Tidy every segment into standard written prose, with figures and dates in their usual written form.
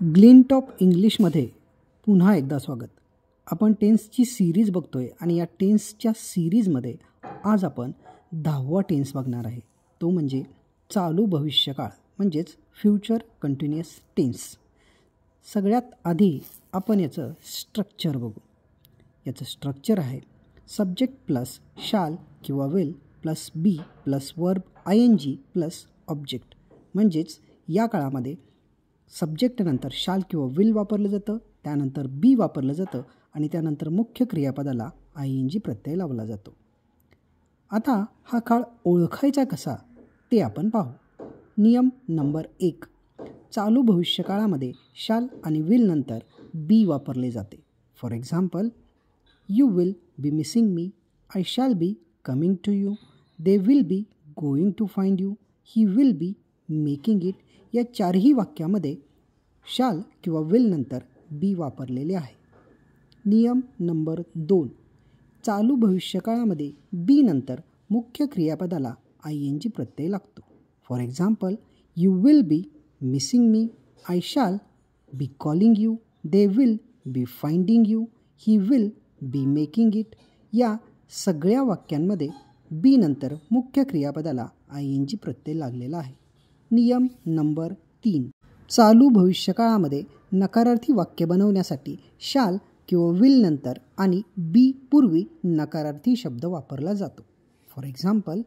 Glint of इंग्लिशमध्ये पुन्हा एकदा स्वागत. आपण टेन्सची सिरीज बघतोय आणि या टेन्सच्या सिरीजमध्ये आज आपण 10वा टेन्स बघणार आहे. तो म्हणजे चालू भविष्यकाळ म्हणजेच फ्युचर कंटिन्युअस टेन्स. सगळ्यात आधी आपण याचं स्ट्रक्चर बघू. याचं स्ट्रक्चर आहे सब्जेक्ट प्लस शाल किंवा will plus be plus verb ING plus object. म्हणजेच या काळामध्ये सब्जेक्टनंतर शाल किंवा विल वापरलं जातं, त्यानंतर बी वापरलं जातं आणि त्यानंतर मुख्य क्रियापदाला ING प्रत्यय लावला जातो. आता हा काळ ओळखायचा कसा ते आपण पाहू. नियम नंबर 1. चालू भविष्यकाळामध्ये शाल आणि विल नंतर बी वापरले जाते. For example, you will be missing me, I shall be coming to you, they will be going to find you, he will be making it. या चारही वाक्यामध्ये शाल किंवा विल नंतर बी वापरलेले आहे. नियम नंबर 2. चालू भविष्यकाळामध्ये बी नंतर मुख्य क्रियापदाला ING प्रत्यय लागतो. For example, you will be missing me, I shall be calling you, they will be finding you, he will be making it. या सगळ्या वाक्यांमध्ये बी नंतर मुख्य क्रियापदाला ING प्रत्यय लागलेला आहे. नियम नंबर 3. चालू भविष्यकाळामध्ये नकारार्थी वाक्य बनवण्यासाठी शाल किंवा विल नंतर आणि बी पूर्वी नकारार्थी शब्द वापरला जातो. For example,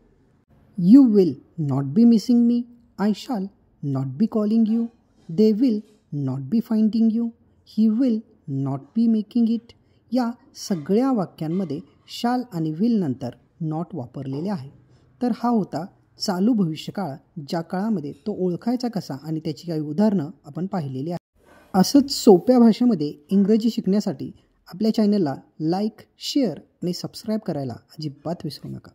you will not be missing me, I shall not be calling you, they will not be finding you, he will not be making it. या सगळ्या वाक्यांमध्ये शाल आणि विल नंतर नॉट वापरलेले आहे. तर हा होता चालू भविष्यकाळ, ज्या काळामध्ये तो ओळखायचा कसा आणि त्याची काही उदाहरणं आपण पाहिलेली आहेत. असंच सोप्या भाषेमध्ये इंग्रजी शिकण्यासाठी आपल्या चॅनलला लाईक, शेअर आणि सबस्क्राईब करायला अजिबात विसरू नका.